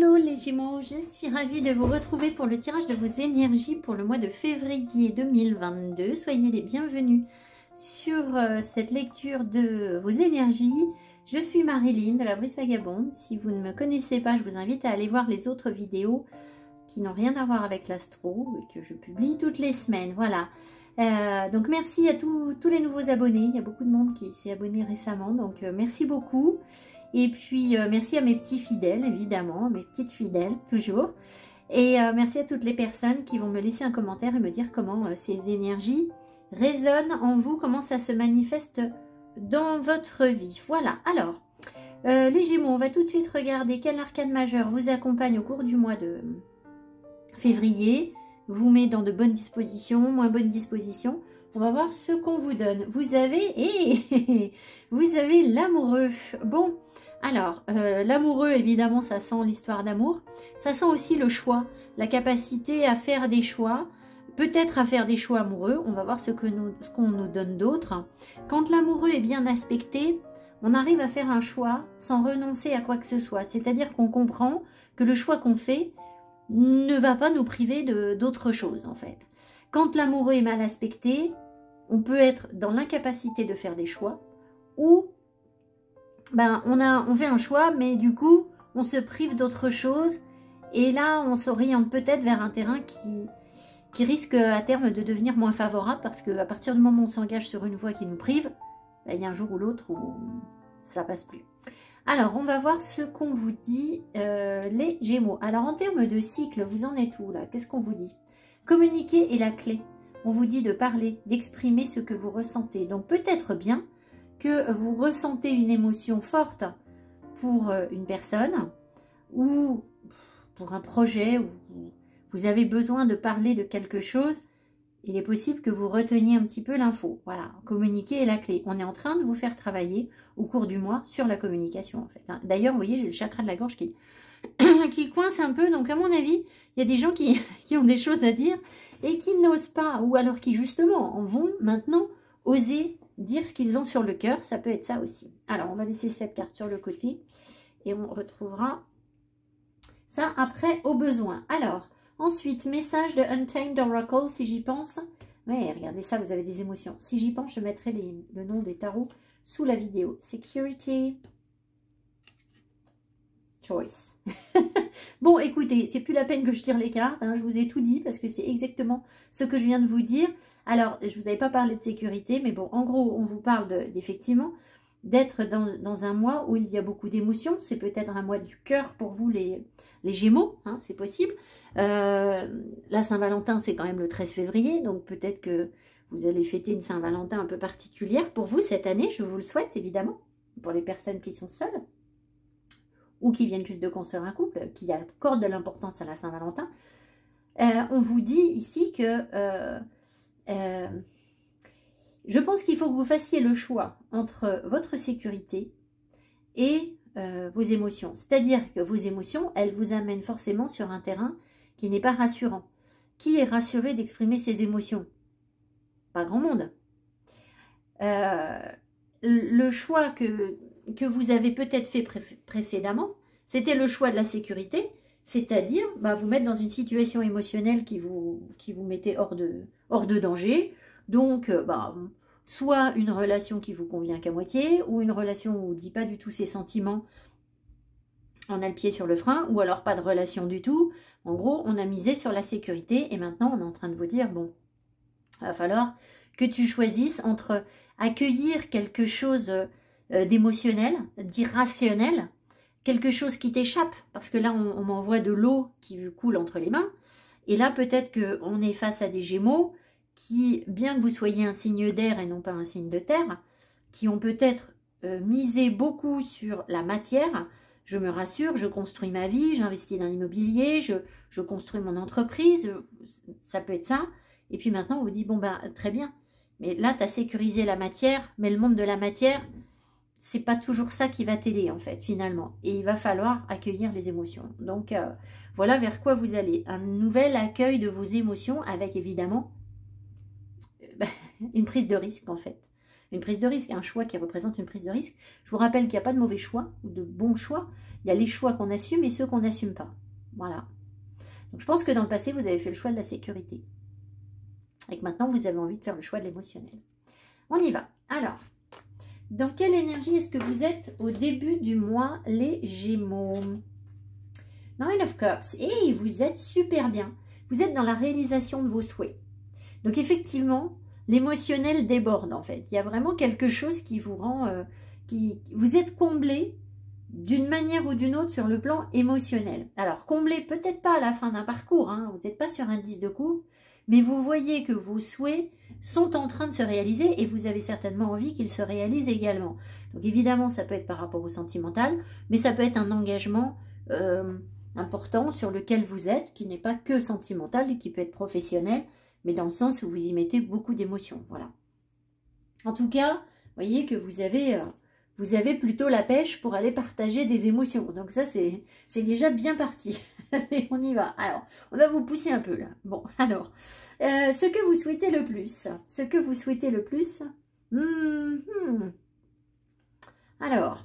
Hello les Gémeaux, je suis ravie de vous retrouver pour le tirage de vos énergies pour le mois de février 2022. Soyez les bienvenus sur cette lecture de vos énergies. Je suis Marilyn de la Brise Vagabonde. Si vous ne me connaissez pas, je vous invite à aller voir les autres vidéos qui n'ont rien à voir avec l'astro et que je publie toutes les semaines. Voilà. Donc merci à tous les nouveaux abonnés. Il y a beaucoup de monde qui s'est abonné récemment, donc merci beaucoup. Et puis, merci à mes petits fidèles, évidemment, mes petites fidèles, toujours. Et merci à toutes les personnes qui vont me laisser un commentaire et me dire comment ces énergies résonnent en vous, comment ça se manifeste dans votre vie. Voilà, alors, les Gémeaux, on va tout de suite regarder quel arcane majeur vous accompagne au cours du mois de février, vous met dans de bonnes dispositions, moins bonnes dispositions. On va voir ce qu'on vous donne. Vous avez, vous avez l'amoureux. Bon, alors, l'amoureux, évidemment, ça sent l'histoire d'amour. Ça sent aussi le choix, la capacité à faire des choix, peut-être à faire des choix amoureux. On va voir ce qu'on nous donne d'autre. Quand l'amoureux est bien aspecté, on arrive à faire un choix sans renoncer à quoi que ce soit. C'est-à-dire qu'on comprend que le choix qu'on fait ne va pas nous priver d'autre chose, en fait. Quand l'amoureux est mal aspecté, on peut être dans l'incapacité de faire des choix ou on fait un choix, mais du coup, on se prive d'autre chose. Et là, on s'oriente peut-être vers un terrain qui risque à terme de devenir moins favorable parce qu'à partir du moment où on s'engage sur une voie qui nous prive, il y a un jour ou l'autre où ça passe plus. Alors, on va voir ce qu'on vous dit, les Gémeaux. Alors, en termes de cycle, vous en êtes où là? Qu'est-ce qu'on vous dit? Communiquer est la clé. On vous dit de parler, d'exprimer ce que vous ressentez. Donc, peut-être bien que vous ressentez une émotion forte pour une personne ou pour un projet, ou vous avez besoin de parler de quelque chose. Il est possible que vous reteniez un petit peu l'info. Voilà, communiquer est la clé. On est en train de vous faire travailler au cours du mois sur la communication, en fait. D'ailleurs, vous voyez, j'ai le chakra de la gorge qui coince un peu. Donc, à mon avis, il y a des gens qui ont des choses à dire et qui n'osent pas, ou alors qui, justement, en vont maintenant oser dire ce qu'ils ont sur le cœur. Ça peut être ça aussi. Alors, on va laisser cette carte sur le côté et on retrouvera ça après au besoin. Alors, ensuite, message de Untamed Oracle, si j'y pense. Oui, regardez ça, vous avez des émotions. Si j'y pense, je mettrai le nom des tarots sous la vidéo. Security Choice. Bon, écoutez, c'est plus la peine que je tire les cartes. Hein, je vous ai tout dit parce que c'est exactement ce que je viens de vous dire. Alors, je ne vous avais pas parlé de sécurité, mais bon, en gros, on vous parle effectivement d'être dans un mois où il y a beaucoup d'émotions. C'est peut-être un mois du cœur pour vous, les Gémeaux, hein, c'est possible. La Saint-Valentin, c'est quand même le 13 février, donc peut-être que vous allez fêter une Saint-Valentin un peu particulière pour vous cette année. Je vous le souhaite, évidemment, pour les personnes qui sont seules ou qui viennent juste de construire un couple, qui accordent de l'importance à la Saint-Valentin. On vous dit ici que je pense qu'il faut que vous fassiez le choix entre votre sécurité et vos émotions. C'est-à-dire que vos émotions, elles vous amènent forcément sur un terrain qui n'est pas rassurant. Qui est rassuré d'exprimer ses émotions? Pas grand monde. Le choix que vous avez peut-être fait précédemment, c'était le choix de la sécurité, c'est-à-dire vous mettre dans une situation émotionnelle qui vous mettait hors de danger. Donc, soit une relation qui vous convient qu'à moitié, ou une relation où on ne dit pas du tout ses sentiments, on a le pied sur le frein, ou alors pas de relation du tout. En gros, on a misé sur la sécurité, et maintenant on est en train de vous dire, bon, il va falloir que tu choisisses entre accueillir quelque chose d'émotionnel, d'irrationnel, quelque chose qui t'échappe, parce que là, on m'envoie de l'eau qui coule entre les mains, et là, peut-être qu'on est face à des Gémeaux qui, bien que vous soyez un signe d'air et non pas un signe de terre, qui ont peut-être misé beaucoup sur la matière. Je me rassure, je construis ma vie, j'investis dans l'immobilier, je construis mon entreprise, ça peut être ça. Et puis maintenant, on vous dit, bon, très bien, mais là, tu as sécurisé la matière, mais le monde de la matière, c'est pas toujours ça qui va t'aider, en fait, finalement. Et il va falloir accueillir les émotions. Donc, voilà vers quoi vous allez. Un nouvel accueil de vos émotions avec, évidemment, une prise de risque, en fait. une prise de risque, un choix qui représente une prise de risque. Je vous rappelle qu'il n'y a pas de mauvais choix ou de bons choix. Il y a les choix qu'on assume et ceux qu'on n'assume pas. Voilà. Donc je pense que dans le passé, vous avez fait le choix de la sécurité. Et que maintenant, vous avez envie de faire le choix de l'émotionnel. On y va. Alors, dans quelle énergie est-ce que vous êtes au début du mois, les Gémeaux? Nine of Cups. Et vous êtes super bien. Vous êtes dans la réalisation de vos souhaits. Donc effectivement, l'émotionnel déborde en fait. Il y a vraiment quelque chose qui vous rend... vous êtes comblé d'une manière ou d'une autre sur le plan émotionnel. Alors, comblé peut-être pas à la fin d'un parcours, hein, vous n'êtes pas sur un 10 de coupe, mais vous voyez que vos souhaits sont en train de se réaliser et vous avez certainement envie qu'ils se réalisent également. Donc évidemment, ça peut être par rapport au sentimental, mais ça peut être un engagement important sur lequel vous êtes, qui n'est pas que sentimental et qui peut être professionnel, mais dans le sens où vous y mettez beaucoup d'émotions. Voilà. En tout cas, vous voyez que vous avez plutôt la pêche pour aller partager des émotions. Donc ça, c'est déjà bien parti. Allez, on y va. Alors, on va vous pousser un peu là. Bon, alors, ce que vous souhaitez le plus. Ce que vous souhaitez le plus. Alors,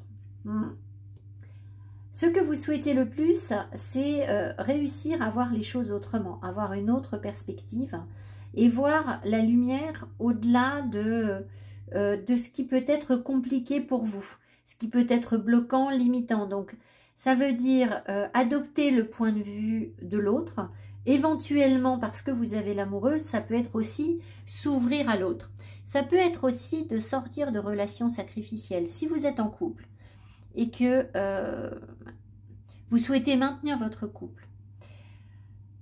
ce que vous souhaitez le plus, c'est réussir à voir les choses autrement, avoir une autre perspective et voir la lumière au-delà de ce qui peut être compliqué pour vous, ce qui peut être bloquant, limitant. Donc, ça veut dire adopter le point de vue de l'autre. Éventuellement, parce que vous avez l'amoureux, ça peut être aussi s'ouvrir à l'autre. Ça peut être aussi de sortir de relations sacrificielles. Si vous êtes en couple et que vous souhaitez maintenir votre couple,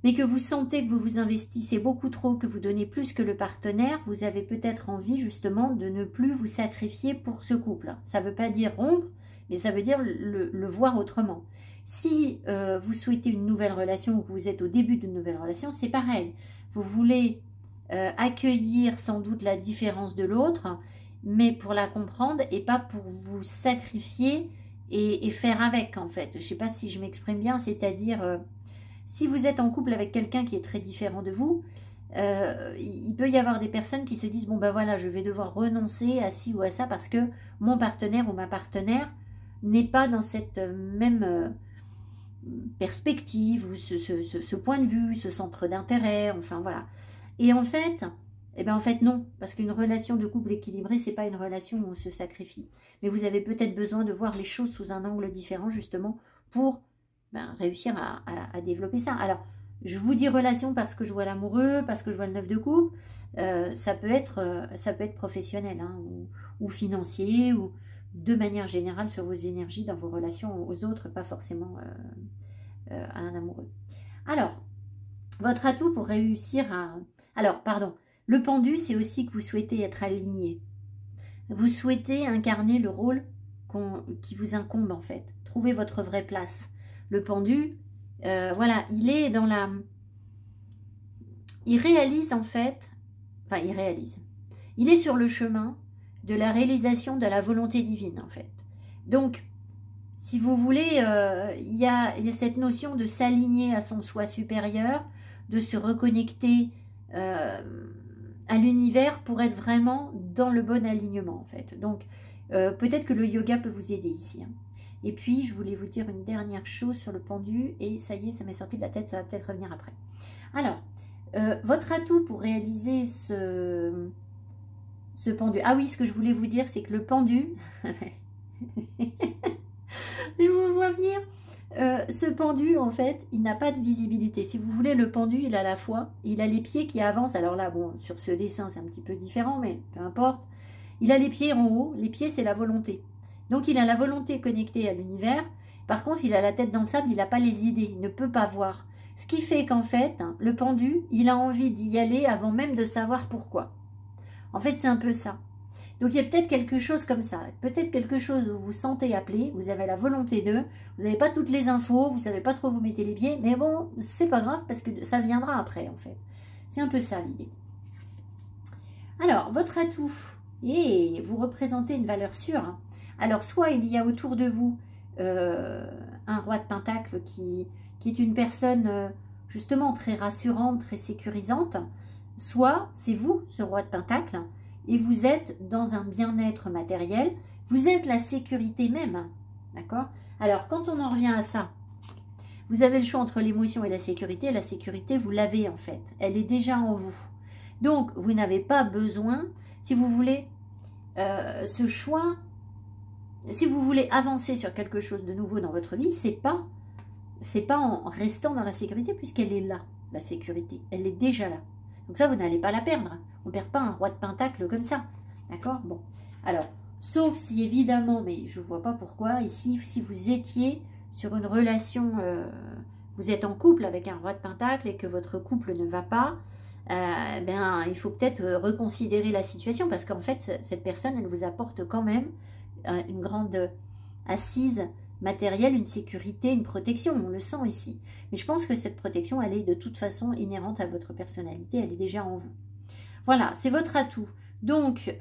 mais que vous sentez que vous vous investissez beaucoup trop, que vous donnez plus que le partenaire, vous avez peut-être envie justement de ne plus vous sacrifier pour ce couple. Ça ne veut pas dire rompre, mais ça veut dire le voir autrement. Si vous souhaitez une nouvelle relation ou que vous êtes au début d'une nouvelle relation, c'est pareil. Vous voulez accueillir sans doute la différence de l'autre, mais pour la comprendre et pas pour vous sacrifier et faire avec en fait. Je ne sais pas si je m'exprime bien, c'est-à-dire... si vous êtes en couple avec quelqu'un qui est très différent de vous, il peut y avoir des personnes qui se disent « Bon ben voilà, je vais devoir renoncer à ci ou à ça parce que mon partenaire ou ma partenaire n'est pas dans cette même perspective ou ce point de vue, ce centre d'intérêt, enfin voilà. » Et en fait, non, parce qu'une relation de couple équilibrée, c'est pas une relation où on se sacrifie. Mais vous avez peut-être besoin de voir les choses sous un angle différent justement pour... réussir à développer ça. Alors, je vous dis relation parce que je vois l'amoureux, parce que je vois le 9 de coupe. Ça peut être professionnel hein, ou financier ou de manière générale sur vos énergies dans vos relations aux autres, pas forcément à un amoureux. Alors, votre atout pour réussir à... Alors, pardon, le pendu, c'est aussi que vous souhaitez être aligné. Vous souhaitez incarner le rôle qui vous incombe en fait. Trouvez votre vraie place. Le pendu, voilà, il est dans la... Il réalise en fait... Enfin, il réalise. Il est sur le chemin de la réalisation de la volonté divine en fait. Donc, si vous voulez, il y a cette notion de s'aligner à son soi supérieur, de se reconnecter à l'univers pour être vraiment dans le bon alignement en fait. Donc, peut-être que le yoga peut vous aider ici. Hein. Et puis, je voulais vous dire une dernière chose sur le pendu. Et ça y est, ça m'est sorti de la tête. Ça va peut-être revenir après. Alors, votre atout pour réaliser ce pendu. Ah oui, ce que je voulais vous dire, c'est que le pendu... je vous vois venir. Ce pendu, en fait, il n'a pas de visibilité. Si vous voulez, le pendu, il a la foi. Il a les pieds qui avancent. Alors là, bon, sur ce dessin, c'est un petit peu différent, mais peu importe. Il a les pieds en haut. Les pieds, c'est la volonté. Donc, il a la volonté connectée à l'univers. Par contre, il a la tête dans le sable, il n'a pas les idées, il ne peut pas voir. Ce qui fait qu'en fait, le pendu, il a envie d'y aller avant même de savoir pourquoi. En fait, c'est un peu ça. Donc, il y a peut-être quelque chose comme ça. Peut-être quelque chose où vous vous sentez appelé, vous avez la volonté d'eux, vous n'avez pas toutes les infos, vous ne savez pas trop où vous mettez les pieds, mais bon, c'est pas grave parce que ça viendra après, en fait. C'est un peu ça, l'idée. Alors, votre atout, et vous représentez une valeur sûre, hein. Alors, soit il y a autour de vous un roi de pentacle qui est une personne justement très rassurante, très sécurisante, soit c'est vous, ce roi de pentacle, et vous êtes dans un bien-être matériel. Vous êtes la sécurité même, d'accord? Alors, quand on en revient à ça, vous avez le choix entre l'émotion et la sécurité. La sécurité, vous l'avez en fait. Elle est déjà en vous. Donc, vous n'avez pas besoin, si vous voulez, ce choix, si vous voulez avancer sur quelque chose de nouveau dans votre vie, c'est pas en restant dans la sécurité, puisqu'elle est là, la sécurité. Elle est déjà là. Donc ça, vous n'allez pas la perdre. On ne perd pas un roi de pentacle comme ça. D'accord? Bon. Alors, sauf si évidemment, mais je ne vois pas pourquoi, ici, si vous étiez sur une relation, vous êtes en couple avec un roi de pentacle et que votre couple ne va pas, il faut peut-être reconsidérer la situation, parce qu'en fait, cette personne, elle vous apporte quand même une grande assise matérielle, une sécurité, une protection, on le sent ici. Mais je pense que cette protection, elle est de toute façon inhérente à votre personnalité, elle est déjà en vous. Voilà, c'est votre atout. Donc,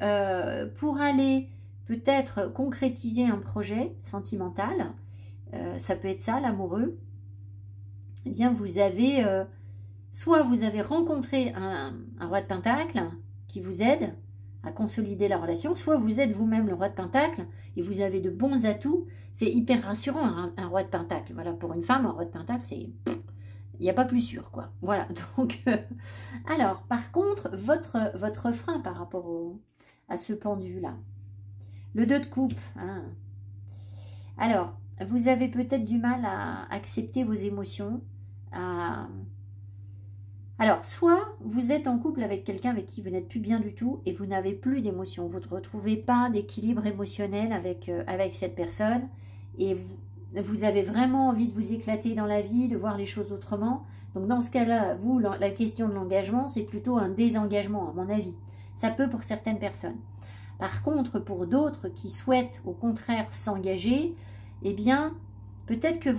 pour aller peut-être concrétiser un projet sentimental, ça peut être ça, l'amoureux, eh bien, vous avez, soit vous avez rencontré un roi de pentacle qui vous aide à consolider la relation, soit vous êtes vous-même le roi de pentacle et vous avez de bons atouts. C'est hyper rassurant, un roi de pentacle. Voilà, pour une femme, un roi de pentacle, c'est... Il n'y a pas plus sûr, quoi. Voilà, donc... alors, par contre, votre frein par rapport à ce pendu-là. Le 2 de coupe. Hein. Alors, vous avez peut-être du mal à accepter vos émotions. Alors, soit vous êtes en couple avec quelqu'un avec qui vous n'êtes plus bien du tout et vous n'avez plus d'émotions. Vous ne retrouvez pas d'équilibre émotionnel avec cette personne et vous avez vraiment envie de vous éclater dans la vie, de voir les choses autrement. Donc, dans ce cas-là, vous, la question de l'engagement, c'est plutôt un désengagement, à mon avis. Ça peut pour certaines personnes. Par contre, pour d'autres qui souhaitent au contraire s'engager, eh bien, peut-être que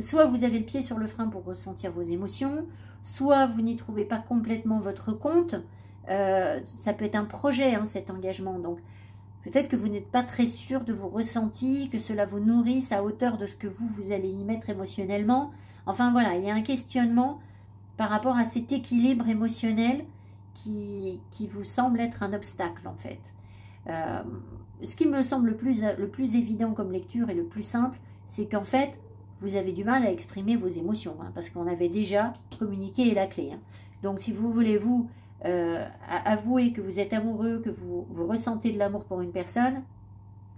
soit vous avez le pied sur le frein pour ressentir vos émotions, soit vous n'y trouvez pas complètement votre compte. Ça peut être un projet, hein, cet engagement. Donc, peut-être que vous n'êtes pas très sûr de vos ressentis, que cela vous nourrisse à hauteur de ce que vous allez y mettre émotionnellement. Enfin, voilà, il y a un questionnement par rapport à cet équilibre émotionnel qui vous semble être un obstacle, en fait. Ce qui me semble le plus évident comme lecture et le plus simple, c'est qu'en fait, vous avez du mal à exprimer vos émotions, hein, parce qu'on avait déjà communiqué la clé. Hein. Donc, si vous voulez vous avouer que vous êtes amoureux, que vous ressentez de l'amour pour une personne,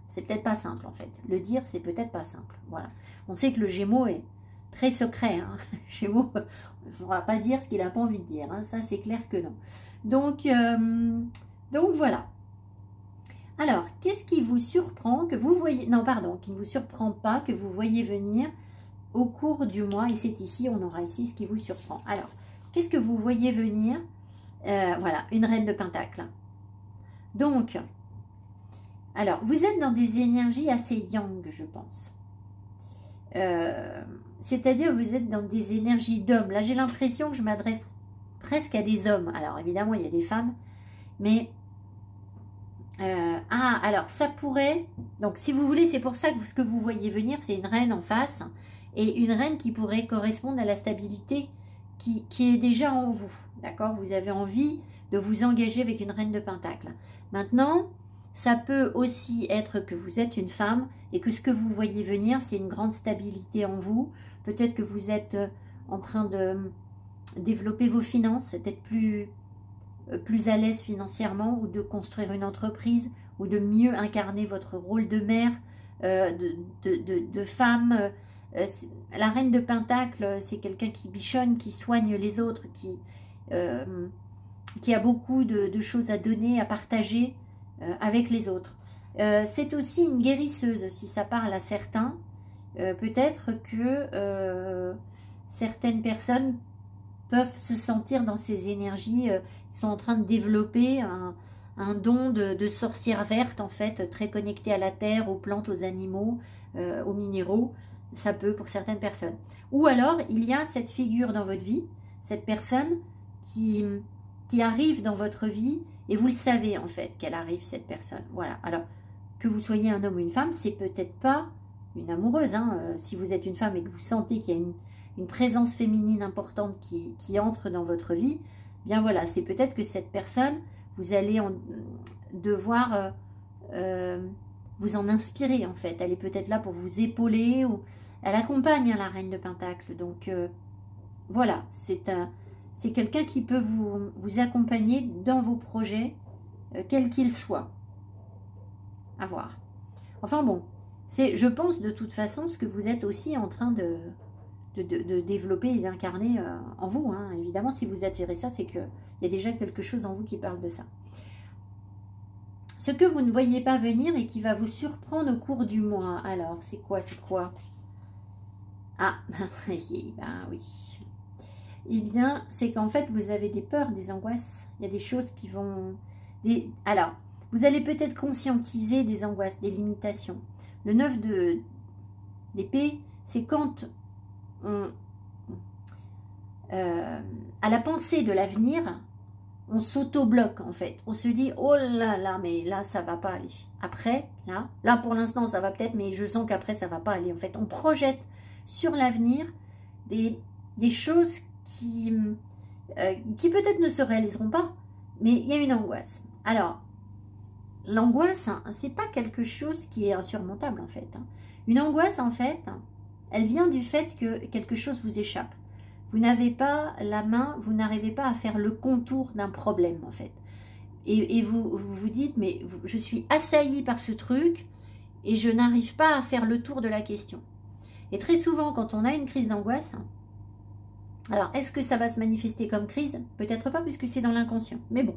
c'est peut-être pas simple, en fait. Le dire, c'est peut-être pas simple. Voilà. On sait que le Gémeaux est très secret. Hein. Gémeaux, on ne va pas dire ce qu'il n'a pas envie de dire. Hein. Ça, c'est clair que non. Donc voilà. Alors, qu'est-ce qui vous surprend, que vous voyez... Non, pardon, qui ne vous surprend pas, que vous voyez venir au cours du mois, et c'est ici, on aura ici ce qui vous surprend. Alors, qu'est-ce que vous voyez venir? Voilà, une reine de pentacle. Donc, alors, vous êtes dans des énergies assez yang, je pense. C'est-à-dire, vous êtes dans des énergies d'hommes. Là, j'ai l'impression que je m'adresse presque à des hommes. Alors, évidemment, il y a des femmes, mais... alors, ça pourrait... Donc, si vous voulez, c'est pour ça que ce que vous voyez venir, c'est une reine en face, et une reine qui pourrait correspondre à la stabilité qui est déjà en vous, d'accord? Vous avez envie de vous engager avec une reine de pentacle. Maintenant, ça peut aussi être que vous êtes une femme et que ce que vous voyez venir, c'est une grande stabilité en vous. Peut-être que vous êtes en train de développer vos finances, d'être plus à l'aise financièrement, ou de construire une entreprise, ou de mieux incarner votre rôle de mère, de femme. La reine de pentacle, c'est quelqu'un qui bichonne, qui soigne les autres, qui a beaucoup de choses à donner, à partager avec les autres. C'est aussi une guérisseuse, si ça parle à certains. Peut-être que certaines personnes peuvent se sentir dans ces énergies, ils sont en train de développer un don de sorcière verte, en fait, très connecté à la terre, aux plantes, aux animaux, aux minéraux. Ça peut pour certaines personnes. Ou alors, il y a cette figure dans votre vie, cette personne qui arrive dans votre vie, et vous le savez, en fait, qu'elle arrive, cette personne. Voilà. Alors, que vous soyez un homme ou une femme, c'est peut-être pas une amoureuse. Hein. Si vous êtes une femme et que vous sentez qu'il y a une présence féminine importante qui entre dans votre vie, bien voilà, c'est peut-être que cette personne, vous allez devoir vous en inspirer en fait. Elle est peut-être là pour vous épauler, ou elle accompagne la reine de Pentacle. Donc voilà, c'est quelqu'un qui peut vous accompagner dans vos projets, quels qu'ils soient. À voir. Enfin bon, c'est, je pense de toute façon, ce que vous êtes aussi en train de développer et d'incarner en vous. Hein. Évidemment, si vous attirez ça, c'est qu'il y a déjà quelque chose en vous qui parle de ça. Ce que vous ne voyez pas venir et qui va vous surprendre au cours du mois. Alors, c'est quoi, c'est quoi? Ah, ben oui. Eh bien, c'est qu'en fait, vous avez des peurs, des angoisses. Il y a des choses qui vont... Alors, vous allez peut-être conscientiser des angoisses, des limitations. Le 9 d'épée, c'est quand on... à la pensée de l'avenir, on s'auto-bloque en fait. On se dit, oh là là, mais là, ça va pas aller. Après, là pour l'instant, ça va peut-être, mais je sens qu'après, ça va pas aller. En fait, on projette sur l'avenir des choses qui peut-être ne se réaliseront pas, mais il y a une angoisse. Alors, l'angoisse, hein, c'est pas quelque chose qui est insurmontable en fait. Hein. Une angoisse, en fait, elle vient du fait que quelque chose vous échappe. Vous n'avez pas la main, vous n'arrivez pas à faire le contour d'un problème en fait. Et vous vous dites, mais je suis assaillie par ce truc et je n'arrive pas à faire le tour de la question. Et très souvent, quand on a une crise d'angoisse, alors est-ce que ça va se manifester comme crise? Peut-être pas, puisque c'est dans l'inconscient. Mais bon,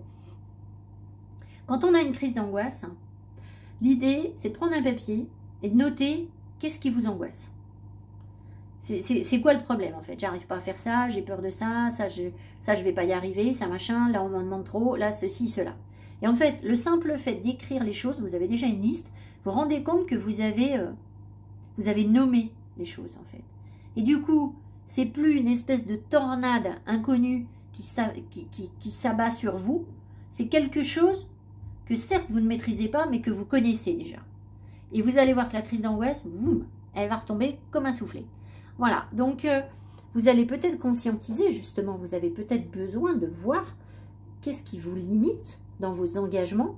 quand on a une crise d'angoisse, l'idée, c'est de prendre un papier et de noter qu'est-ce qui vous angoisse. C'est quoi le problème en fait? J'arrive pas à faire ça, j'ai peur de ça, je vais pas y arriver, ça machin, là on m'en demande trop, là ceci, cela. Et en fait, le simple fait d'écrire les choses, vous avez déjà une liste, vous vous rendez compte que vous avez nommé les choses en fait. Et du coup, c'est plus une espèce de tornade inconnue qui s'abat sur vous, c'est quelque chose que certes vous ne maîtrisez pas, mais que vous connaissez déjà. Et vous allez voir que la crise d'angoisse, elle va retomber comme un soufflet. Voilà, donc vous allez peut-être conscientiser, justement, vous avez peut-être besoin de voir qu'est-ce qui vous limite dans vos engagements.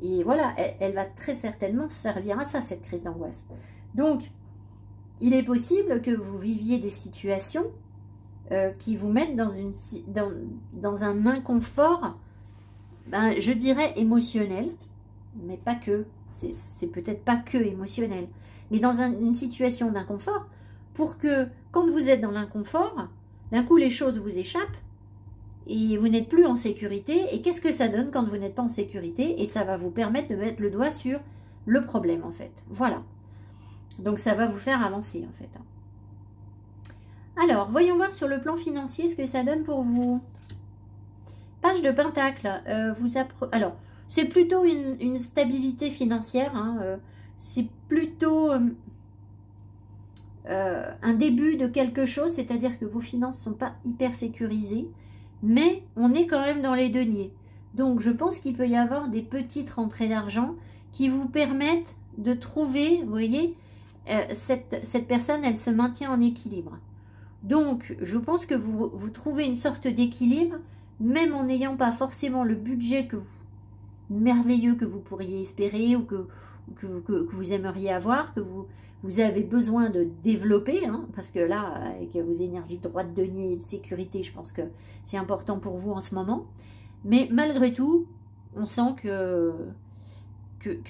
Et voilà, elle va très certainement servir à ça, cette crise d'angoisse. Donc, il est possible que vous viviez des situations qui vous mettent dans un inconfort, je dirais émotionnel, mais pas que, c'est peut-être pas que émotionnel, mais dans une situation d'inconfort, pour que, quand vous êtes dans l'inconfort, d'un coup, les choses vous échappent et vous n'êtes plus en sécurité. Et qu'est-ce que ça donne quand vous n'êtes pas en sécurité? Et ça va vous permettre de mettre le doigt sur le problème, en fait. Voilà. Donc, ça va vous faire avancer, en fait. Alors, voyons voir sur le plan financier ce que ça donne pour vous. Page de Pentacle. Alors, c'est plutôt une stabilité financière. Hein, c'est plutôt... un début de quelque chose, c'est-à-dire que vos finances ne sont pas hyper sécurisées, mais on est quand même dans les deniers. Donc, je pense qu'il peut y avoir des petites rentrées d'argent qui vous permettent de trouver, vous voyez, cette personne, elle se maintient en équilibre. Donc, je pense que vous trouvez une sorte d'équilibre, même en n'ayant pas forcément le budget merveilleux que vous pourriez espérer ou que vous aimeriez avoir, que vous avez besoin de développer, hein, parce que là, avec vos énergies de droit de denier et de sécurité, je pense que c'est important pour vous en ce moment. Mais malgré tout, on sent que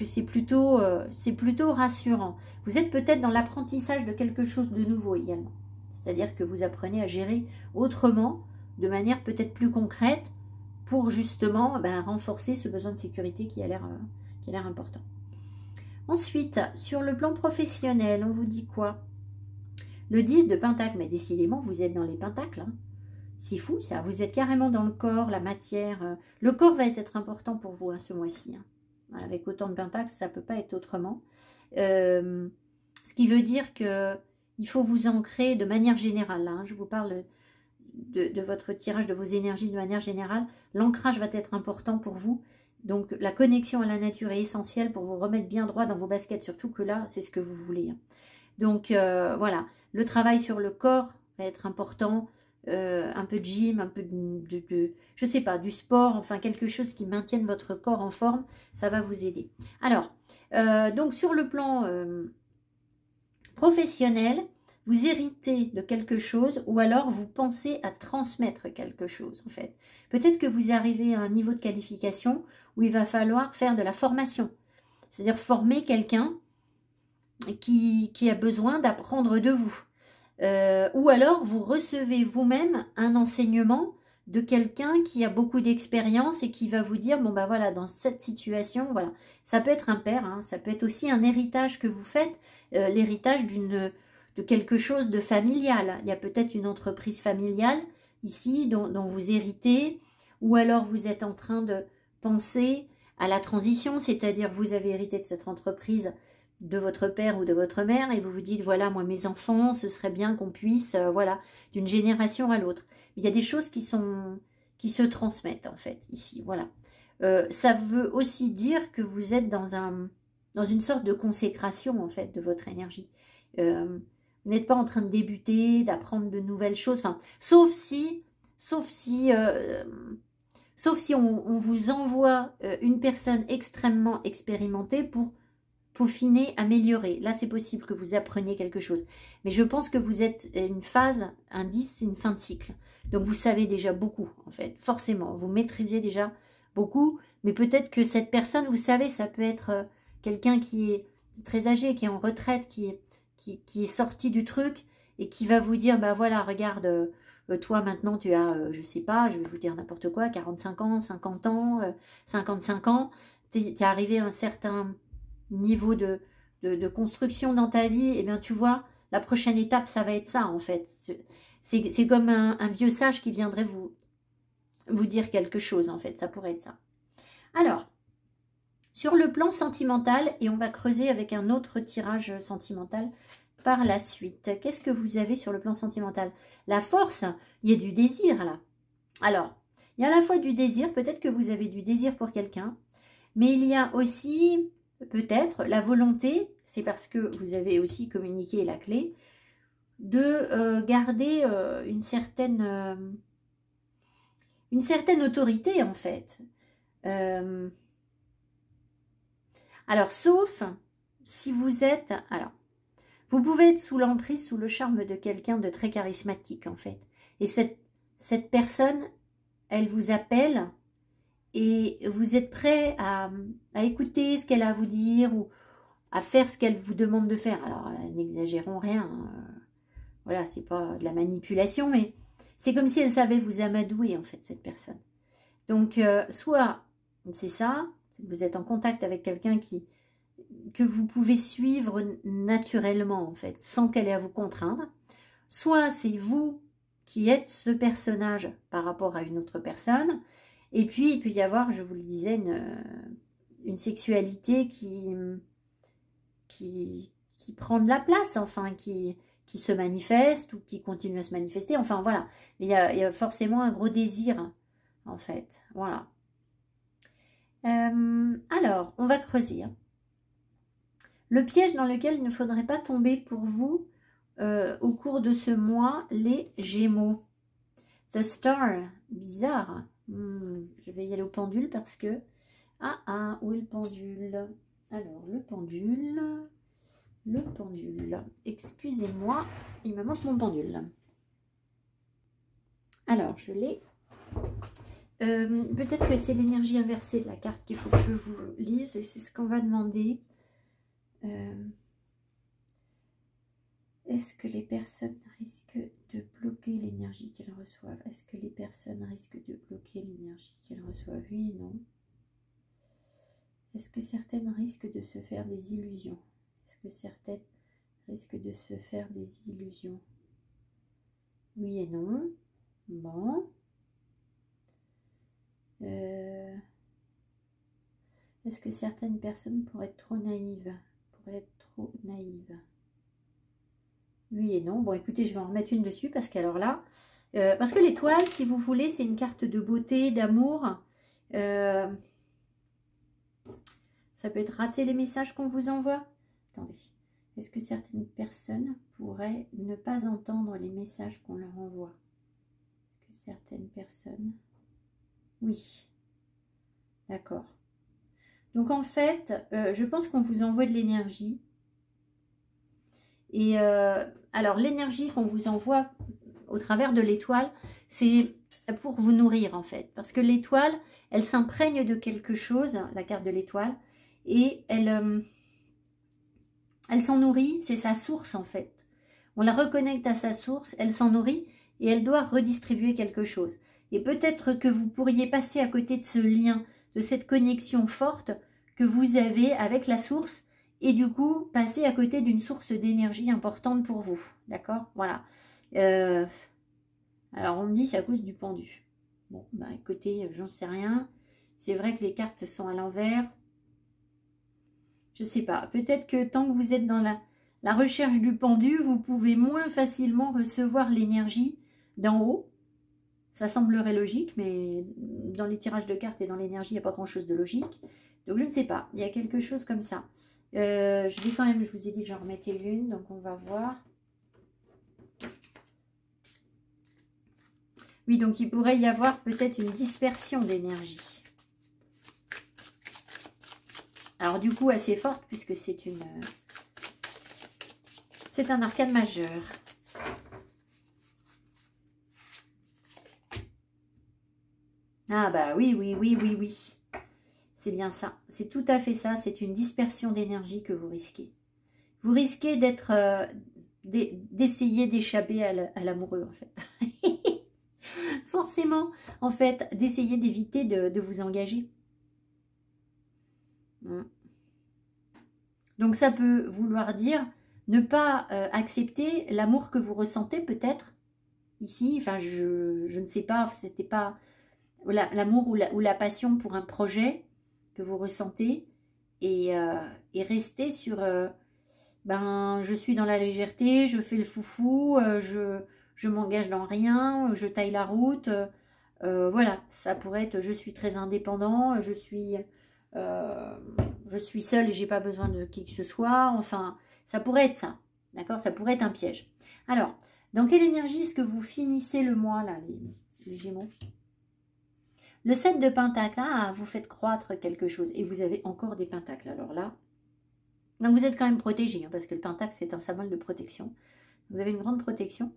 c'est plutôt rassurant. Vous êtes peut-être dans l'apprentissage de quelque chose de nouveau également. C'est-à-dire que vous apprenez à gérer autrement, de manière peut-être plus concrète, pour justement renforcer ce besoin de sécurité qui a l'air important. Ensuite, sur le plan professionnel, on vous dit quoi? Le 10 de Pentacle, mais décidément, vous êtes dans les Pentacles. Hein. C'est fou ça, vous êtes carrément dans le corps, la matière. Le corps va être important pour vous hein, ce mois-ci. Hein. Avec autant de Pentacles, ça ne peut pas être autrement. Ce qui veut dire qu'il faut vous ancrer de manière générale. Là, hein. Je vous parle de votre tirage, de vos énergies de manière générale. L'ancrage va être important pour vous. Donc, la connexion à la nature est essentielle pour vous remettre bien droit dans vos baskets, surtout que là, c'est ce que vous voulez. Donc, voilà. Le travail sur le corps va être important. un peu de gym, un peu je sais pas, du sport, enfin quelque chose qui maintienne votre corps en forme, ça va vous aider. Alors, donc sur le plan professionnel, vous héritez de quelque chose ou alors vous pensez à transmettre quelque chose en fait. Peut-être que vous arrivez à un niveau de qualification où il va falloir faire de la formation. C'est-à-dire former quelqu'un qui a besoin d'apprendre de vous. Ou alors vous recevez vous-même un enseignement de quelqu'un qui a beaucoup d'expérience et qui va vous dire, bon ben voilà, dans cette situation, voilà. Ça peut être un père, hein, ça peut être aussi un héritage que vous faites, l'héritage de quelque chose de familial. Il y a peut-être une entreprise familiale ici dont vous héritez, ou alors vous êtes en train de penser à la transition, c'est-à-dire vous avez hérité de cette entreprise de votre père ou de votre mère et vous vous dites, voilà, moi mes enfants, ce serait bien qu'on puisse, voilà, d'une génération à l'autre. Il y a des choses qui se transmettent en fait ici, voilà. Ça veut aussi dire que vous êtes dans une sorte de consécration en fait de votre énergie. Vous n'êtes pas en train de débuter, d'apprendre de nouvelles choses, enfin, sauf si on vous envoie une personne extrêmement expérimentée pour peaufiner, améliorer. Là, c'est possible que vous appreniez quelque chose. Mais je pense que vous êtes une phase, un 10, c'est une fin de cycle. Donc, vous savez déjà beaucoup, en fait. Forcément, vous maîtrisez déjà beaucoup. Mais peut-être que cette personne, vous savez, ça peut être quelqu'un qui est très âgé, qui est en retraite, qui est sorti du truc et qui va vous dire, bah voilà, regarde, toi maintenant, tu as, je sais pas, je vais vous dire n'importe quoi, 45 ans, 50 ans, 55 ans. Tu es arrivé à un certain niveau de construction dans ta vie, eh bien tu vois, la prochaine étape, ça va être ça en fait. C'est comme un vieux sage qui viendrait vous dire quelque chose en fait, ça pourrait être ça. Alors, sur le plan sentimental, et on va creuser avec un autre tirage sentimental par la suite. Qu'est-ce que vous avez sur le plan sentimental? La force, il y a du désir là. Alors, il y a à la fois du désir, peut-être que vous avez du désir pour quelqu'un, mais il y a aussi peut-être la volonté, c'est parce que vous avez aussi communiqué la clé, de garder une certaine autorité en fait. Alors, sauf si vous êtes... Alors, vous pouvez être sous l'emprise, sous le charme de quelqu'un de très charismatique en fait. Et cette personne, elle vous appelle et vous êtes prêt à écouter ce qu'elle a à vous dire ou à faire ce qu'elle vous demande de faire. Alors, n'exagérons rien. Voilà, c'est pas de la manipulation, mais c'est comme si elle savait vous amadouer, en fait, cette personne. Donc, soit c'est ça, vous êtes en contact avec quelqu'un que vous pouvez suivre naturellement, en fait, sans qu'elle ait à vous contraindre. Soit c'est vous qui êtes ce personnage par rapport à une autre personne. Et puis, il peut y avoir, je vous le disais, une sexualité qui prend de la place, enfin, qui se manifeste ou qui continue à se manifester. Enfin, voilà. Il y a forcément un gros désir, en fait. Voilà. Alors, on va creuser. Hein. Le piège dans lequel il ne faudrait pas tomber pour vous au cours de ce mois, les Gémeaux. The Star, bizarre. Je vais y aller au pendule parce que... Ah, où est le pendule? Alors, le pendule... Excusez-moi, il me manque mon pendule. Alors, je l'ai. Peut-être que c'est l'énergie inversée de la carte qu'il faut que je vous lise et c'est ce qu'on va demander. Est-ce que les personnes risquent de bloquer l'énergie qu'elles reçoivent? Est-ce que les personnes risquent de bloquer l'énergie qu'elles reçoivent? Oui et non. Est-ce que certaines risquent de se faire des illusions? Est-ce que certaines risquent de se faire des illusions? Oui et non. Bon. Est-ce que certaines personnes pourraient être trop naïves? Oui et non. Bon, écoutez, je vais en remettre une dessus parce qu'alors là... parce que l'étoile, si vous voulez, c'est une carte de beauté, d'amour. Ça peut être rater les messages qu'on vous envoie. Attendez. Est-ce que certaines personnes pourraient ne pas entendre les messages qu'on leur envoie? certaines personnes. Oui. D'accord. Donc en fait, je pense qu'on vous envoie de l'énergie. Et alors l'énergie qu'on vous envoie au travers de l'étoile, c'est pour vous nourrir en fait. Parce que l'étoile, elle s'imprègne de quelque chose, la carte de l'étoile, et elle s'en nourrit, c'est sa source en fait. On la reconnecte à sa source, elle s'en nourrit et elle doit redistribuer quelque chose. Et peut-être que vous pourriez passer à côté de ce lien, de cette connexion forte que vous avez avec la source et du coup passer à côté d'une source d'énergie importante pour vous. D'accord? Voilà. Alors on me dit c'est à cause du pendu. Bon, bah écoutez, j'en sais rien. C'est vrai que les cartes sont à l'envers. Je sais pas. Peut-être que tant que vous êtes dans la recherche du pendu, vous pouvez moins facilement recevoir l'énergie d'en haut. Ça semblerait logique, mais dans les tirages de cartes et dans l'énergie, il n'y a pas grand-chose de logique. Donc je ne sais pas. Il y a quelque chose comme ça. Je vais quand même, je vous ai dit que j'en remettais une, donc on va voir. Oui, donc il pourrait y avoir peut-être une dispersion d'énergie. Alors du coup assez forte puisque c'est un arcane majeur. Ah bah oui, oui, oui, oui, oui. C'est bien ça. C'est tout à fait ça. C'est une dispersion d'énergie que vous risquez. Vous risquez d'essayer d'échapper à l'amoureux en fait. Forcément, en fait, d'essayer d'éviter de vous engager. Donc ça peut vouloir dire ne pas accepter l'amour que vous ressentez peut-être ici. Enfin, je ne sais pas, c'était pas l'amour ou la passion pour un projet que vous ressentez et rester sur ben je suis dans la légèreté, je fais le foufou, je m'engage dans rien, je taille la route. Voilà, ça pourrait être je suis très indépendant, je suis seule et j'ai pas besoin de qui que ce soit. Enfin, ça pourrait être ça. D'accord? Ça pourrait être un piège. Alors, dans quelle énergie est-ce que vous finissez le mois, là, les Gémeaux? Le 7 de Pentacle, là, vous faites croître quelque chose. Et vous avez encore des Pentacles. Alors là, donc vous êtes quand même protégé, hein, parce que le Pentacle, c'est un symbole de protection. Vous avez une grande protection.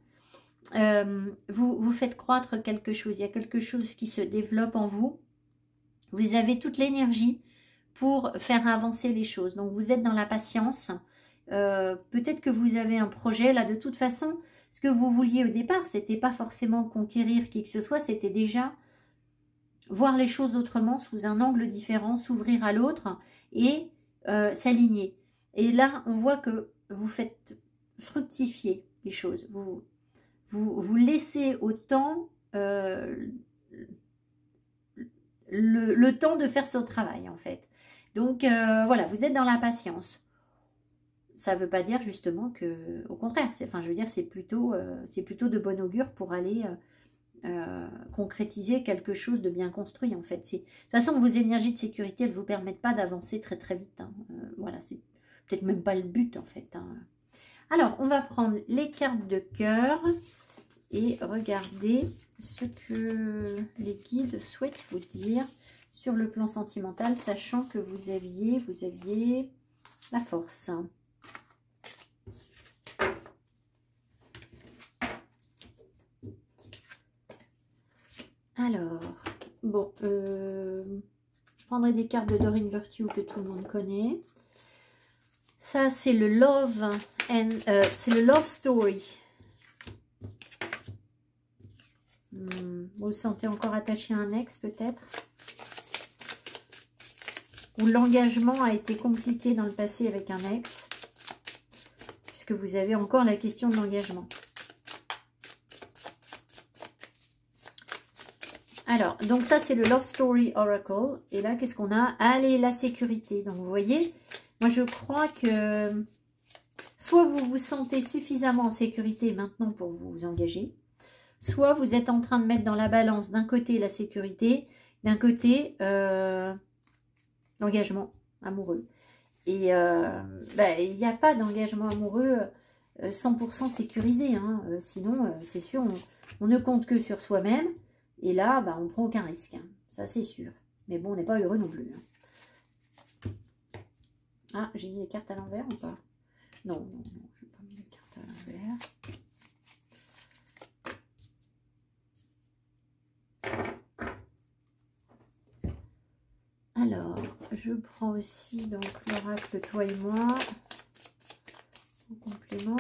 Vous faites croître quelque chose. Il y a quelque chose qui se développe en vous. Vous avez toute l'énergie pour faire avancer les choses. Donc, vous êtes dans la patience. Peut-être que vous avez un projet. Là, de toute façon, ce que vous vouliez au départ, c'était pas forcément conquérir qui que ce soit. C'était déjà voir les choses autrement, sous un angle différent, s'ouvrir à l'autre et s'aligner. Et là, on voit que vous faites fructifier les choses. Vous laissez au temps le temps de faire son travail, en fait. Donc, voilà, vous êtes dans la patience. Ça ne veut pas dire justement que, au contraire, enfin, je veux dire, c'est plutôt de bon augure pour aller concrétiser quelque chose de bien construit, en fait. De toute façon, vos énergies de sécurité, elles ne vous permettent pas d'avancer très très vite. Hein. Voilà, c'est peut-être même pas le but, en fait. Hein. Alors, on va prendre les cartes de cœur et regarder ce que les guides souhaitent vous dire sur le plan sentimental, sachant que vous aviez la force. Alors, bon, je prendrai des cartes de Doreen Virtue que tout le monde connaît. Ça, c'est le Love c'est le Love Story. Vous vous sentez encore attaché à un ex, peut-être? Ou l'engagement a été compliqué dans le passé avec un ex, puisque vous avez encore la question de l'engagement. Alors, donc ça, c'est le Love Story Oracle. Et là, qu'est-ce qu'on a? Allez, la sécurité. Donc, vous voyez, moi, je crois que soit vous vous sentez suffisamment en sécurité maintenant pour vous engager, soit vous êtes en train de mettre dans la balance d'un côté la sécurité, d'un côté l'engagement amoureux. Et il n'y a pas d'engagement amoureux 100% sécurisé. Hein. Sinon, c'est sûr, on ne compte que sur soi-même. Et là, bah, on ne prend aucun risque. Hein. Ça, c'est sûr. Mais bon, on n'est pas heureux non plus. Hein. Ah, j'ai mis les cartes à l'envers ou pas? Non, non, non, je n'ai pas mis les cartes à l'envers. Alors, je prends aussi donc l'oracle Toi et moi en complément.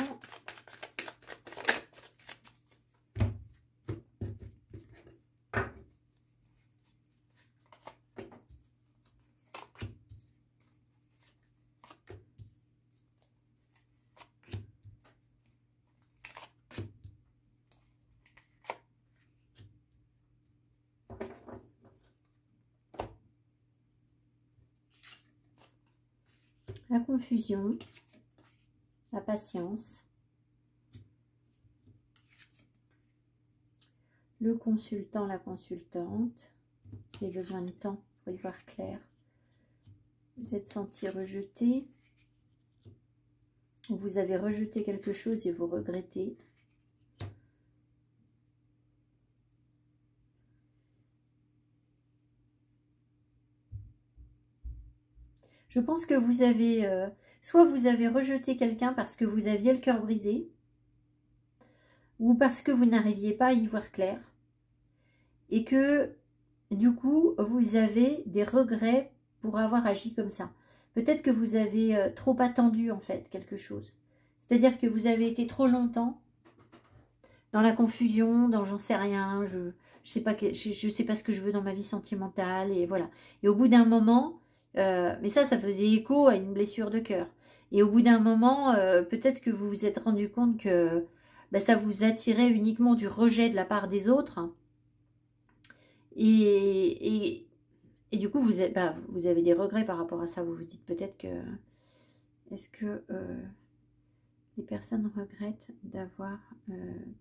La confusion, la patience, le consultant, la consultante. Vous avez besoin de temps pour y voir clair. Vous êtes senti rejeté. Vous avez rejeté quelque chose et vous regrettez. Je pense que vous avez, soit vous avez rejeté quelqu'un parce que vous aviez le cœur brisé, ou parce que vous n'arriviez pas à y voir clair, et que du coup, vous avez des regrets pour avoir agi comme ça. Peut-être que vous avez trop attendu en fait quelque chose. C'est-à-dire que vous avez été trop longtemps dans la confusion, dans j'en sais rien, je sais pas ce que je veux dans ma vie sentimentale, et voilà. Et au bout d'un moment... mais ça faisait écho à une blessure de cœur. Et au bout d'un moment, peut-être que vous vous êtes rendu compte que ça vous attirait uniquement du rejet de la part des autres. Et du coup, vous avez des regrets par rapport à ça. Vous vous dites peut-être que... Est-ce que les personnes regrettent d'avoir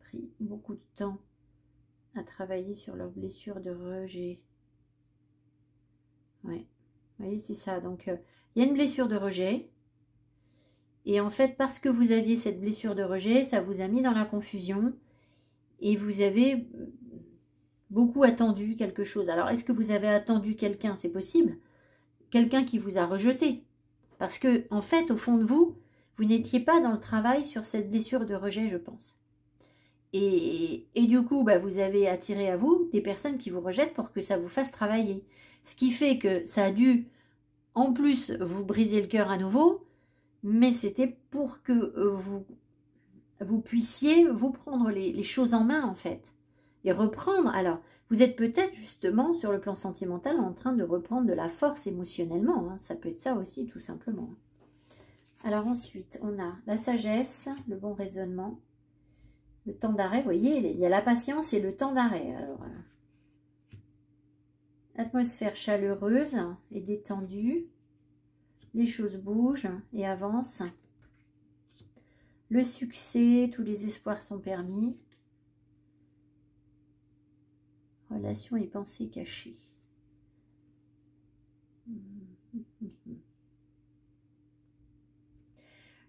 pris beaucoup de temps à travailler sur leur blessure de rejet? Ouais. Vous voyez, c'est ça. Donc, il y a une blessure de rejet. Et en fait, parce que vous aviez cette blessure de rejet, ça vous a mis dans la confusion. Et vous avez beaucoup attendu quelque chose. Alors, est-ce que vous avez attendu quelqu'un? C'est possible. Quelqu'un qui vous a rejeté. Parce que, en fait, au fond de vous, vous n'étiez pas dans le travail sur cette blessure de rejet, je pense. Et du coup, vous avez attiré à vous des personnes qui vous rejettent pour que ça vous fasse travailler. Ce qui fait que ça a dû, en plus, vous briser le cœur à nouveau, mais c'était pour que vous puissiez vous prendre les choses en main, en fait, et reprendre. Alors, vous êtes peut-être, justement, sur le plan sentimental, en train de reprendre de la force émotionnellement. Hein. Ça peut être ça aussi, tout simplement. Alors ensuite, on a la sagesse, le bon raisonnement, le temps d'arrêt. Vous voyez, il y a la patience et le temps d'arrêt. Alors, atmosphère chaleureuse et détendue. Les choses bougent et avancent. Le succès, tous les espoirs sont permis. Relations et pensées cachées.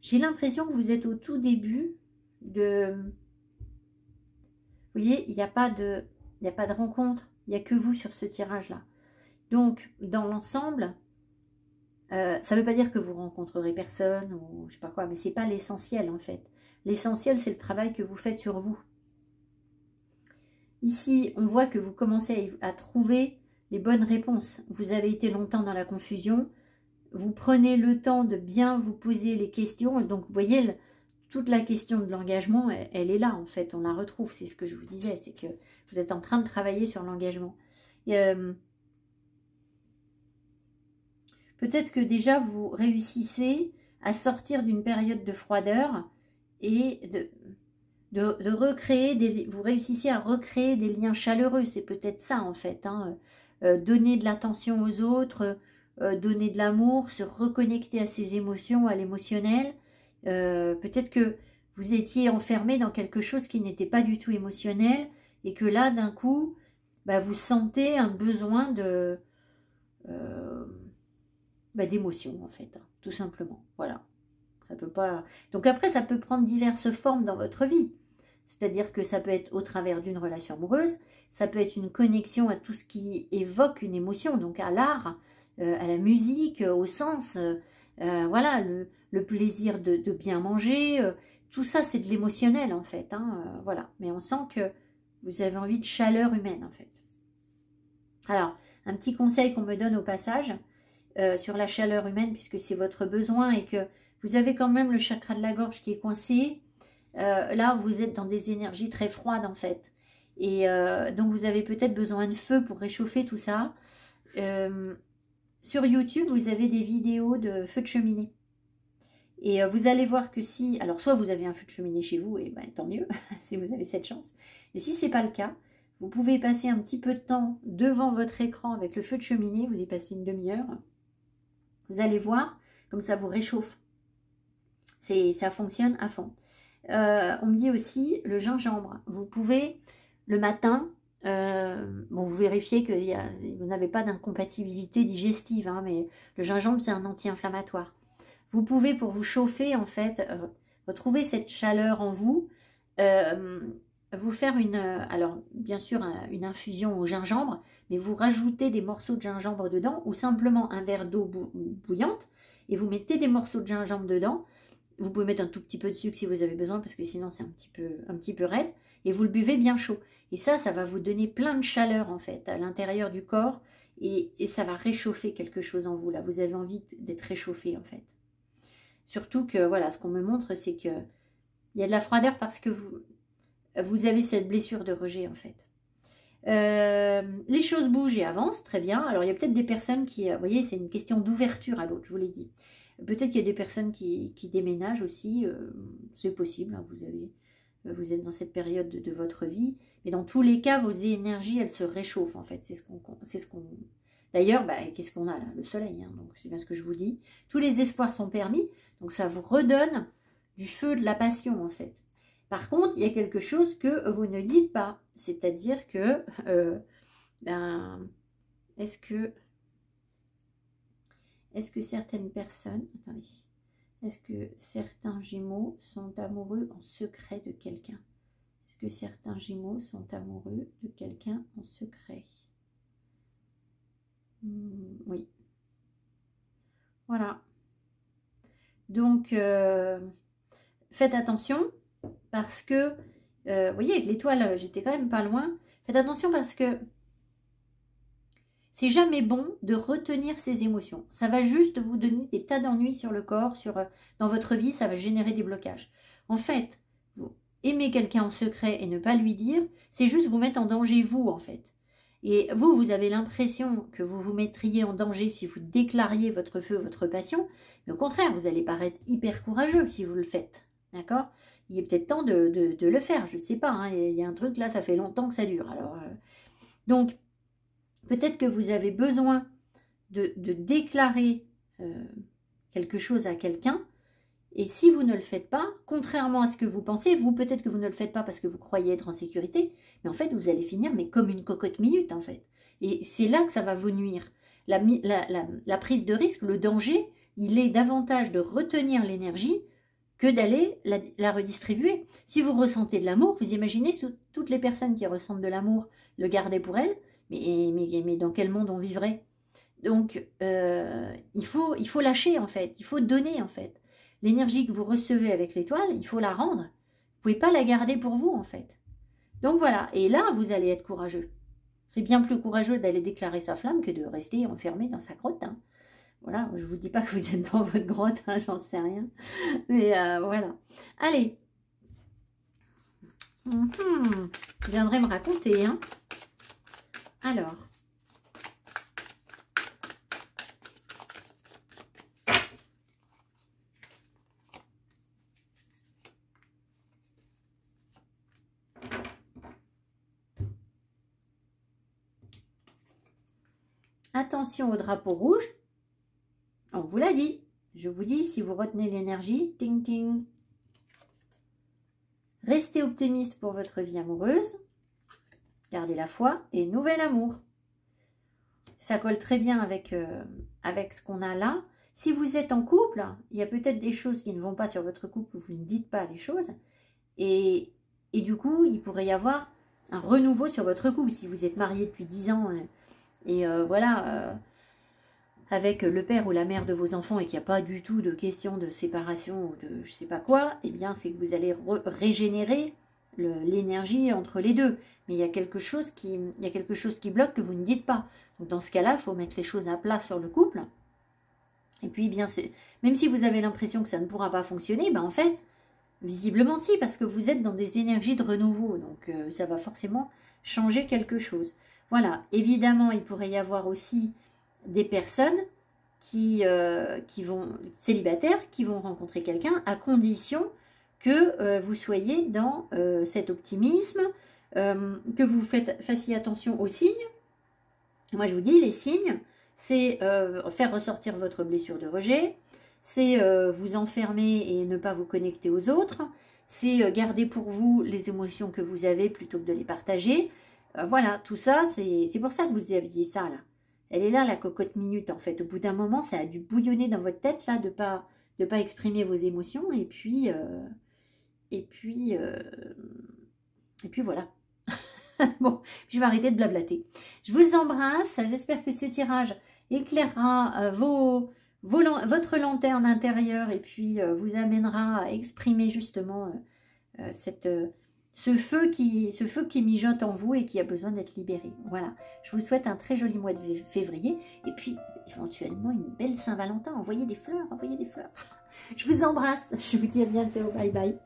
J'ai l'impression que vous êtes au tout début de... Vous voyez, il n'y a pas de rencontre. Il n'y a que vous sur ce tirage-là. Donc, dans l'ensemble, ça ne veut pas dire que vous rencontrerez personne ou je sais pas quoi, mais ce n'est pas l'essentiel en fait. L'essentiel, c'est le travail que vous faites sur vous. Ici, on voit que vous commencez à trouver les bonnes réponses. Vous avez été longtemps dans la confusion. Vous prenez le temps de bien vous poser les questions. Donc, vous voyez, toute la question de l'engagement, elle est là en fait. On la retrouve, c'est ce que je vous disais. C'est que vous êtes en train de travailler sur l'engagement. Peut-être que déjà, vous réussissez à sortir d'une période de froideur et de recréer, vous réussissez à recréer des liens chaleureux. C'est peut-être ça en fait. Hein. Donner de l'attention aux autres, donner de l'amour, se reconnecter à ses émotions, à l'émotionnel. Peut-être que vous étiez enfermé dans quelque chose qui n'était pas du tout émotionnel et que là, d'un coup, vous sentez un besoin de... d'émotion en fait, hein, tout simplement. Voilà, Ça peut pas... Donc après, ça peut prendre diverses formes dans votre vie. C'est-à-dire que ça peut être au travers d'une relation amoureuse, ça peut être une connexion à tout ce qui évoque une émotion, donc à l'art, à la musique, au sens, voilà, le plaisir de bien manger, tout ça c'est de l'émotionnel en fait, hein, voilà. Mais on sent que vous avez envie de chaleur humaine en fait. Alors, un petit conseil qu'on me donne au passage sur la chaleur humaine, puisque c'est votre besoin et que vous avez quand même le chakra de la gorge qui est coincé. Là, vous êtes dans des énergies très froides en fait. Et donc, vous avez peut-être besoin de feu pour réchauffer tout ça. Sur YouTube, vous avez des vidéos de feu de cheminée. Et vous allez voir que si... Alors, soit vous avez un feu de cheminée chez vous, et ben, tant mieux, si vous avez cette chance. Mais si ce n'est pas le cas, vous pouvez passer un petit peu de temps devant votre écran avec le feu de cheminée. Vous y passez une demi-heure. Vous allez voir, comme ça vous réchauffe. Ça fonctionne à fond. On me dit aussi le gingembre. Vous pouvez, le matin, bon, vous vérifiez que vous n'avez pas d'incompatibilité digestive, hein, mais le gingembre, c'est un anti-inflammatoire. Vous pouvez, pour vous chauffer, en fait, retrouver cette chaleur en vous, vous faire alors, bien sûr, une infusion au gingembre, mais vous rajoutez des morceaux de gingembre dedans, ou simplement un verre d'eau bouillante, et vous mettez des morceaux de gingembre dedans. Vous pouvez mettre un tout petit peu de sucre si vous avez besoin, parce que sinon c'est un petit peu raide. Et vous le buvez bien chaud. Et ça va vous donner plein de chaleur en fait, à l'intérieur du corps. Et ça va réchauffer quelque chose en vous. Là, vous avez envie d'être réchauffé en fait. Surtout que, voilà, ce qu'on me montre, c'est qu'il y a de la froideur parce que vous avez cette blessure de rejet en fait. Les choses bougent et avancent, très bien. Alors, il y a peut-être des personnes qui, vous voyez, c'est une question d'ouverture à l'autre, je vous l'ai dit. Peut-être qu'il y a des personnes qui déménagent aussi, c'est possible, hein, vous êtes dans cette période de votre vie, mais dans tous les cas, vos énergies, elles se réchauffent en fait, c'est ce qu'on... D'ailleurs, bah, qu'est-ce qu'on a là? Le soleil, hein, donc c'est bien ce que je vous dis. Tous les espoirs sont permis, donc ça vous redonne du feu, de la passion en fait. Par contre, il y a quelque chose que vous ne dites pas, c'est-à-dire que, est-ce que certaines personnes, attendez, est-ce que certains Gémeaux sont amoureux en secret de quelqu'un? Est-ce que certains Gémeaux sont amoureux de quelqu'un en secret? Oui. Voilà. Donc, faites attention parce que, vous voyez, avec l'étoile, j'étais quand même pas loin. Faites attention parce que c'est jamais bon de retenir ses émotions. Ça va juste vous donner des tas d'ennuis sur le corps, dans votre vie, ça va générer des blocages. En fait, vous aimer quelqu'un en secret et ne pas lui dire, c'est juste vous mettre en danger vous, en fait. Et vous avez l'impression que vous vous mettriez en danger si vous déclariez votre feu, votre passion. Mais au contraire, vous allez paraître hyper courageux si vous le faites. D'accord? Il est peut-être temps de le faire, je ne sais pas. Hein, il y a un truc là, ça fait longtemps que ça dure. Alors, donc, peut-être que vous avez besoin de déclarer quelque chose à quelqu'un. Et si vous ne le faites pas, contrairement à ce que vous pensez, vous peut-être que vous ne le faites pas parce que vous croyez être en sécurité, mais en fait vous allez finir mais comme une cocotte minute en fait. Et c'est là que ça va vous nuire. La prise de risque, le danger, il est davantage de retenir l'énergie que d'aller la redistribuer. Si vous ressentez de l'amour, vous imaginez toutes les personnes qui ressentent de l'amour le garder pour elles, mais dans quel monde on vivrait? Donc il faut lâcher en fait, il faut donner en fait. L'énergie que vous recevez avec l'étoile, il faut la rendre. Vous ne pouvez pas la garder pour vous, en fait. Donc voilà, et là, vous allez être courageux. C'est bien plus courageux d'aller déclarer sa flamme que de rester enfermé dans sa grotte. Hein. Voilà, je ne vous dis pas que vous êtes dans votre grotte, hein, j'en sais rien. Mais voilà. Allez. Vous viendrez me raconter. Hein. Alors. Attention au drapeau rouge. On vous l'a dit. Je vous dis, si vous retenez l'énergie, ting ting. Restez optimiste pour votre vie amoureuse. Gardez la foi et nouvel amour. Ça colle très bien avec ce qu'on a là. Si vous êtes en couple, il y a peut-être des choses qui ne vont pas sur votre couple où vous ne dites pas les choses. Et du coup, il pourrait y avoir un renouveau sur votre couple. Si vous êtes marié depuis 10 ans voilà, avec le père ou la mère de vos enfants et qu'il n'y a pas du tout de question de séparation ou de je sais pas quoi, eh bien c'est que vous allez régénérer l'énergie entre les deux. Mais il y a quelque chose qui bloque que vous ne dites pas. Donc dans ce cas-là, il faut mettre les choses à plat sur le couple. Et puis bien même si vous avez l'impression que ça ne pourra pas fonctionner, ben en fait, visiblement si, parce que vous êtes dans des énergies de renouveau. Donc ça va forcément changer quelque chose. Voilà, évidemment, il pourrait y avoir aussi des personnes qui vont, célibataires, qui vont rencontrer quelqu'un à condition que vous soyez dans cet optimisme, que vous fassiez attention aux signes. Moi, je vous dis, les signes, c'est faire ressortir votre blessure de rejet, c'est vous enfermer et ne pas vous connecter aux autres, c'est garder pour vous les émotions que vous avez plutôt que de les partager. Voilà, tout ça, c'est pour ça que vous aviez ça, là. Elle est là, la cocotte minute, en fait. Au bout d'un moment, ça a dû bouillonner dans votre tête, là, de pas exprimer vos émotions. Et puis voilà. Bon, je vais arrêter de blablater. Je vous embrasse. J'espère que ce tirage éclairera votre lanterne intérieure et puis vous amènera à exprimer justement ce feu qui mijote en vous et qui a besoin d'être libéré. Voilà, je vous souhaite un très joli mois de février et puis éventuellement une belle Saint-Valentin. Envoyez des fleurs, envoyez des fleurs. Je vous embrasse, je vous dis à bientôt, bye bye.